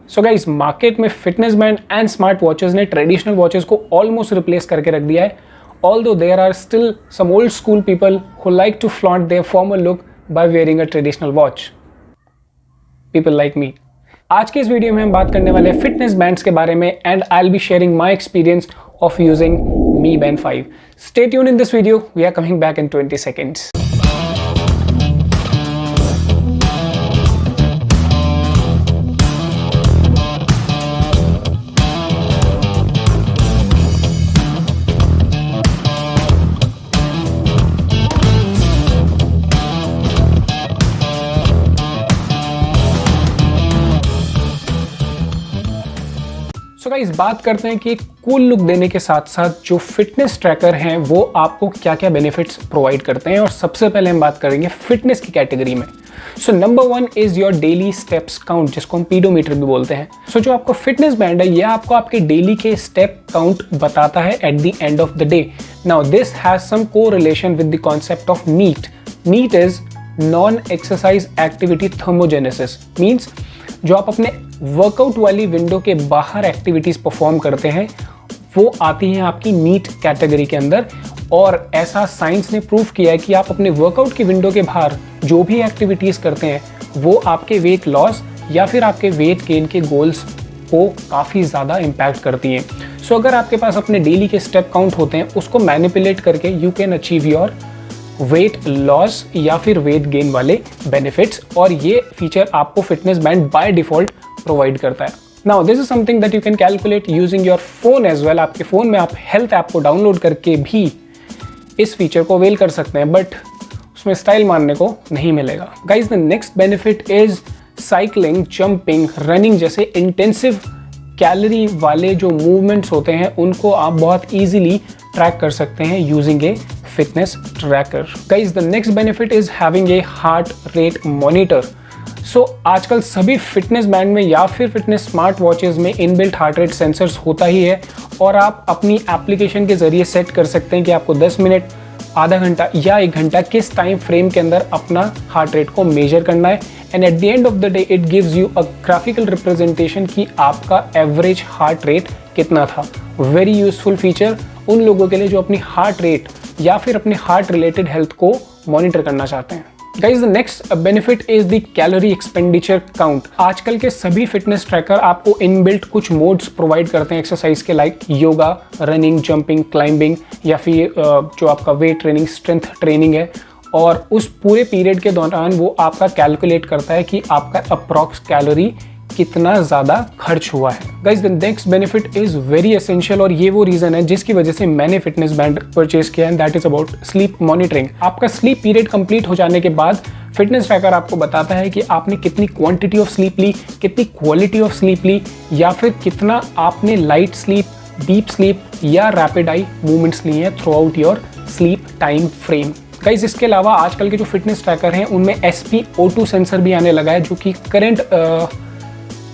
So guys, market में fitness band and smart watches ने traditional watches को almost replace करके रख दिया है, although there are still some old school people who like to flaunt their formal look by wearing a traditional watch. People like me. आज के इस video में हम बात करने वाले हैं फिटनेस बैंड्स के बारे में and I will be sharing my experience of using me band 5. Stay tuned in this video. We are coming back in 20 seconds. So guys, बात करते हैं कि कूल लुक देने के साथ साथ जो फिटनेस ट्रैकर हैं वो आपको क्या क्या बेनिफिट्स प्रोवाइड करते हैं। और सबसे पहले हम बात करेंगे फिटनेस की कैटेगरी में। So number 1 is your daily steps count, जिसको हम पीडोमीटर भी बोलते हैं। सो जो आपका फिटनेस बैंड है यह आपको आपके डेली के स्टेप काउंट बताता है at the end of the day. Now this has some correlation with the concept of NEAT. NEAT is non exercise activity thermogenesis, means जो आप अपने वर्कआउट वाली विंडो के बाहर एक्टिविटीज परफॉर्म करते हैं वो आती हैं आपकी नीट कैटेगरी के अंदर। और ऐसा साइंस ने प्रूव किया है कि आप अपने वर्कआउट की विंडो के बाहर जो भी एक्टिविटीज करते हैं वो आपके वेट लॉस या फिर आपके वेट गेन के गोल्स को काफ़ी ज़्यादा इम्पैक्ट करती हैं। सो अगर आपके पास अपने डेली के स्टेप काउंट होते हैं उसको मैनिपुलेट करके you can achieve your weight loss या फिर वेट गेन वाले बेनिफिट्स, और ये फीचर आपको fitness band by default provide करता है। Now this is something that you can calculate using your phone as well. आपके फ़ोन में आप हेल्थ ऐप को डाउनलोड करके भी इस फीचर को अवेल कर सकते हैं, बट उसमें स्टाइल मानने को नहीं मिलेगा। Guys, the next benefit is cycling, jumping, running जैसे इंटेंसिव कैलोरी वाले जो मूवमेंट्स होते हैं उनको आप बहुत ईजिली ट्रैक कर सकते हैं using A fitness tracker. Guys, the next benefit is having a heart rate monitor. So आजकल सभी फिटनेस बैंड में या फिर फिटनेस स्मार्ट वॉचेस में इनबिल्ट हार्ट रेट सेंसर्स होता ही है, और आप अपनी एप्लीकेशन के जरिए सेट कर सकते हैं कि आपको 10 मिनट, आधा घंटा या 1 घंटा किस टाइम फ्रेम के अंदर अपना हार्ट रेट को मेजर करना है। And eight the end of the day it gives you a graphical representation कि आपका एवरेज हार्ट रेट कितना था। वेरी यूजफुल फीचर उन लोगों के लिए जो अपनी हार्ट रेट या फिर अपने हार्ट रिलेटेड हेल्थ को मॉनिटर करना चाहते हैं। Guys, the next benefit is the calorie expenditure count. आजकल के सभी फिटनेस ट्रैकर आपको इनबिल्ट कुछ मोड्स प्रोवाइड करते हैं एक्सरसाइज के, like yoga, running, jumping, climbing या फिर जो आपका वेट ट्रेनिंग, स्ट्रेंथ ट्रेनिंग है। और उस पूरे पीरियड के दौरान वो आपका कैलकुलेट करता है कि आपका अप्रॉक्स कैलोरी कितना ज़्यादा खर्च हुआ है। Guys, the next benefit is very essential, और ये वो रीज़न है जिसकी वजह से मैंने फिटनेस बैंड परचेज किया है, that is about sleep monitoring. आपका स्लीप पीरियड कंप्लीट हो जाने के बाद फिटनेस ट्रैकर आपको बताता है कि आपने कितनी क्वांटिटी ऑफ स्लीप ली, कितनी क्वालिटी ऑफ स्लीप ली, या फिर कितना आपने लाइट स्लीप, डीप स्लीप या रैपिड आई मूवमेंट्स लिए हैं through out your sleep time frame. Guys, इसके अलावा आजकल के जो फिटनेस ट्रैकर हैं उनमें SpO2 सेंसर भी आने लगा है, जो कि करंट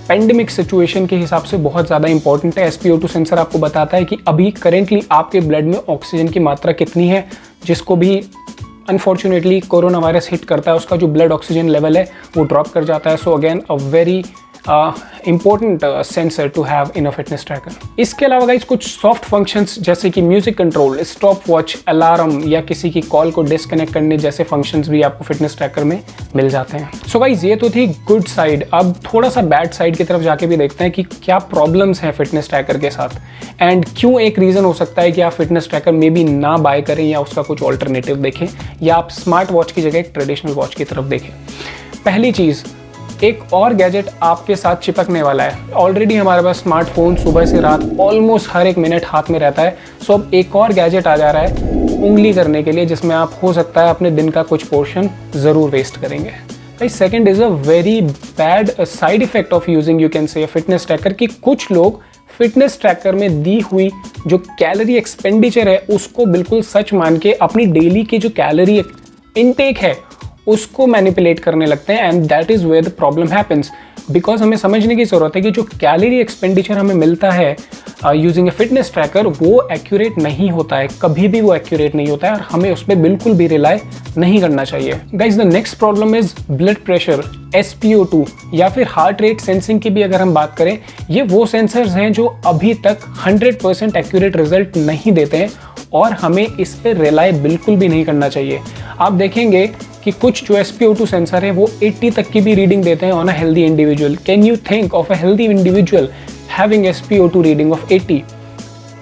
पेंडेमिक सिचुएशन के हिसाब से बहुत ज़्यादा इंपॉर्टेंट है। SpO2 सेंसर आपको बताता है कि अभी करेंटली आपके ब्लड में ऑक्सीजन की मात्रा कितनी है, जिसको भी अनफॉर्चुनेटली कोरोना वायरस हिट करता है उसका जो ब्लड ऑक्सीजन लेवल है वो ड्रॉप कर जाता है। So again a very important sensor to have in a fitness tracker. इसके अलावा गाइस कुछ सॉफ्ट फंक्शंस जैसे कि music control, stopwatch, alarm या किसी की कॉल को डिस्कनेक्ट करने जैसे फंक्शंस भी आपको फिटनेस ट्रैकर में मिल जाते हैं। सो गाइस, ये तो थी गुड साइड। अब थोड़ा सा बैड साइड की तरफ जाके भी देखते हैं कि क्या प्रॉब्लम्स हैं फिटनेस ट्रैकर के साथ, एंड क्यों एक रीज़न हो सकता है कि आप फिटनेस ट्रैकर में भी ना बाय करें या उसका कुछ ऑल्टरनेटिव देखें, या आप स्मार्ट वॉच की जगह एक ट्रेडिशनल वॉच की तरफ देखें। पहली चीज़, एक और गैजेट आपके साथ चिपकने वाला है। ऑलरेडी हमारे पास स्मार्टफोन सुबह से रात ऑलमोस्ट हर 1 मिनट हाथ में रहता है। सो अब एक और गैजेट आ जा रहा है उंगली करने के लिए, जिसमें आप हो सकता है अपने दिन का कुछ पोर्शन ज़रूर वेस्ट करेंगे। Second is a very bad side effect of using, you can say, fitness tracker की कुछ लोग फिटनेस ट्रैकर में दी हुई जो कैलोरी एक्सपेंडिचर है उसको बिल्कुल सच मान के अपनी डेली की जो कैलोरी इनटेक है उसको मैनिपुलेट करने लगते हैं, and that is where the problem happens. Because हमें समझने की ज़रूरत है कि जो कैलोरी एक्सपेंडिचर हमें मिलता है यूजिंग ए फिटनेस ट्रैकर वो एक्यूरेट नहीं होता है, कभी भी वो एक्यूरेट नहीं होता है और हमें उस पर बिल्कुल भी रिलाई नहीं करना चाहिए। Guys the next problem is blood pressure, SpO2 या फिर हार्ट रेट सेंसिंग की भी अगर हम बात करें, ये वो सेंसर्स हैं जो अभी तक 100% एक्यूरेट रिजल्ट नहीं देते हैं और हमें इस पर रिलाई बिल्कुल भी नहीं करना चाहिए। आप देखेंगे कि कुछ जो SpO2 सेंसर है वो 80 तक की भी रीडिंग देते हैं on a healthy individual. Can you think of a healthy individual having SpO2 reading of 80?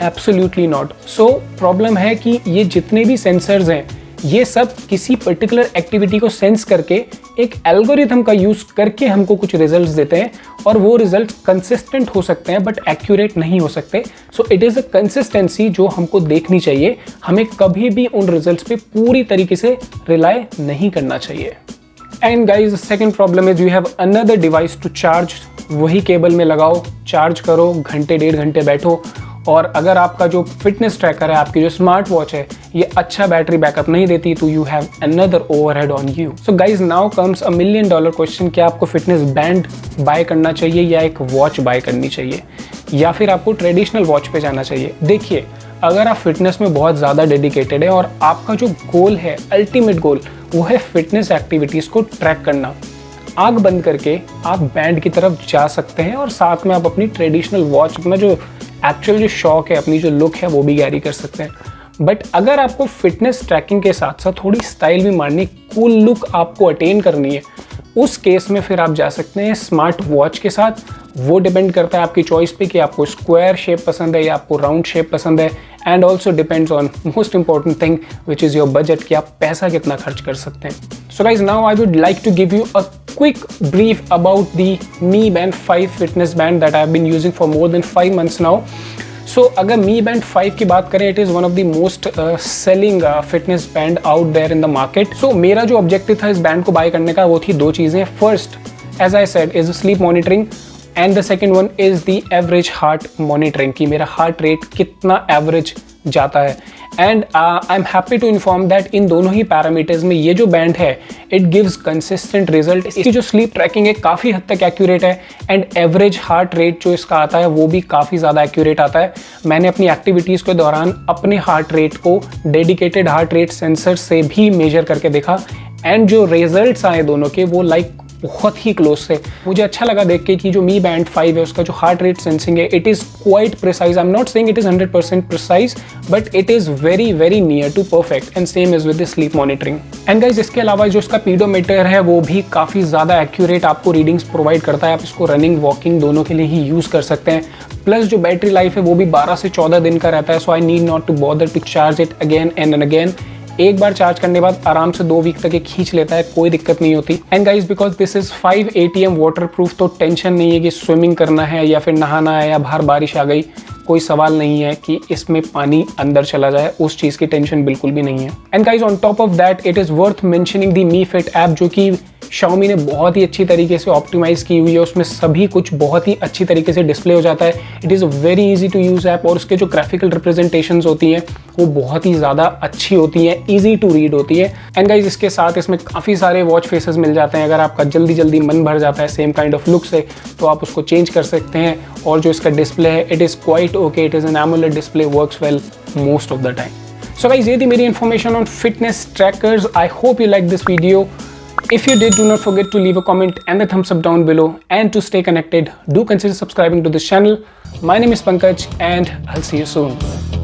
Absolutely not. So problem है कि ये जितने भी सेंसर्स हैं ये सब किसी पर्टिकुलर एक्टिविटी को सेंस करके एक एल्गोरिथम का यूज करके हमको कुछ रिजल्ट्स देते हैं और वो रिजल्ट्स कंसिस्टेंट हो सकते हैं बट एक्यूरेट नहीं हो सकते। So it is a consistency जो हमको देखनी चाहिए, हमें कभी भी उन रिजल्ट्स पे पूरी तरीके से रिलाई नहीं करना चाहिए। And guys second problem is you have another device to charge. वही केबल में लगाओ, चार्ज करो, घंटे 1.5 घंटे बैठो और अगर आपका जो फिटनेस ट्रैकर है, आपकी जो स्मार्ट वॉच है, ये अच्छा बैटरी बैकअप नहीं देती तो you have another overhead on you. So guys now comes $1 million question, क्या आपको फिटनेस बैंड बाय करना चाहिए या एक वॉच बाय करनी चाहिए या फिर आपको ट्रेडिशनल वॉच पे जाना चाहिए? देखिए, अगर आप फिटनेस में बहुत ज़्यादा डेडिकेटेड है और आपका जो गोल है, अल्टीमेट गोल, वो है फिटनेस एक्टिविटीज़ को ट्रैक करना, आँख बंद करके आप बैंड की तरफ जा सकते हैं और साथ में आप अपनी ट्रेडिशनल वॉच, अपना जो एक्चुअल जो शौक है, अपनी जो लुक है वो भी कैरी कर सकते हैं। बट अगर आपको फिटनेस ट्रैकिंग के साथ साथ थोड़ी स्टाइल भी मारनी, कूल लुक आपको अटेन करनी है, उस केस में फिर आप जा सकते हैं स्मार्ट वॉच के साथ। वो डिपेंड करता है आपकी चॉइस पे कि आपको स्क्वायर शेप पसंद है या आपको राउंड शेप पसंद है, and also depends on most important thing which is your budget, कि आप पैसा कितना खर्च कर सकते हैं। So guys now I would like to give you a quick brief about the Mi Band 5 fitness band that I have been using for more than 5 months now. So अगर Mi Band 5 की बात करें, it is one of the most selling fitness band out there in the market. So मेरा जो objective था इस band को bye करने का वो थी 2 चीज़ें। First, as I said, is sleep monitoring and the second one is the average heart monitoring, कि मेरा heart rate कितना average जाता है। And I am happy to inform that इन दोनों ही पैरामीटर्स में ये जो बैंड है इट गिव्स कंसिस्टेंट रिजल्ट। इसकी जो स्लीप ट्रैकिंग है काफ़ी हद तक एक्यूरेट है एंड एवरेज हार्ट रेट जो इसका आता है वो भी काफ़ी ज़्यादा एक्यूरेट आता है। मैंने अपनी एक्टिविटीज़ के दौरान अपने हार्ट रेट को डेडिकेटेड हार्ट रेट सेंसर से भी मेजर करके देखा एंड जो रिजल्ट्स आए दोनों के वो बहुत ही क्लोज थे। मुझे अच्छा लगा देख के कि जो Mi Band 5 है उसका जो हार्ट रेट सेंसिंग है it is quite precise. I am not saying it is 100% precise but it is very very near to perfect and same is with the sleep monitoring. And guys इसके अलावा जो इसका पीडोमीटर है वो भी काफ़ी ज़्यादा एक्यूरेट आपको रीडिंग्स प्रोवाइड करता है। आप इसको रनिंग वॉकिंग दोनों के लिए ही यूज़ कर सकते हैं। प्लस जो बैटरी लाइफ है वो भी 12 से 14 दिन का रहता है। So I need not to bother to charge it again and again. एक बार चार्ज करने के बाद आराम से 2 वीक तक ये खींच लेता है, कोई दिक्कत नहीं होती। And guys because this is 5 ATM water proof, तो टेंशन नहीं है कि स्विमिंग करना है या फिर नहाना है या बाहर बारिश आ गई, कोई सवाल नहीं है कि इसमें पानी अंदर चला जाए, उस चीज़ की टेंशन बिल्कुल भी नहीं है। And guys on top of that it is worth mentioning the Mi Fit app, जो कि Xiaomi ने बहुत ही अच्छी तरीके से ऑप्टिमाइज़ की हुई है। उसमें सभी कुछ बहुत ही अच्छी तरीके से डिस्प्ले हो जाता है। It is a very easy to use app और उसके जो ग्राफिकल रिप्रेजेंटेशंस होती हैं वो बहुत ही ज़्यादा अच्छी होती हैं, ईजी टू रीड होती है। एंड गाइज इसके साथ इसमें काफ़ी सारे वॉच फेसेस मिल जाते हैं। अगर आपका जल्दी जल्दी मन भर जाता है सेम काइंड ऑफ लुक से तो आप उसको चेंज कर सकते हैं। और जो इसका डिस्प्ले है it is quite okay, it is an AMOLED display, works well most of the time. So guys ये थी मेरी information on fitness trackers. I hope you like this video. If you did, do not forget to leave a comment and a thumbs up down below. And to stay connected, do consider subscribing to this channel. My name is Pankaj and I'll see you soon.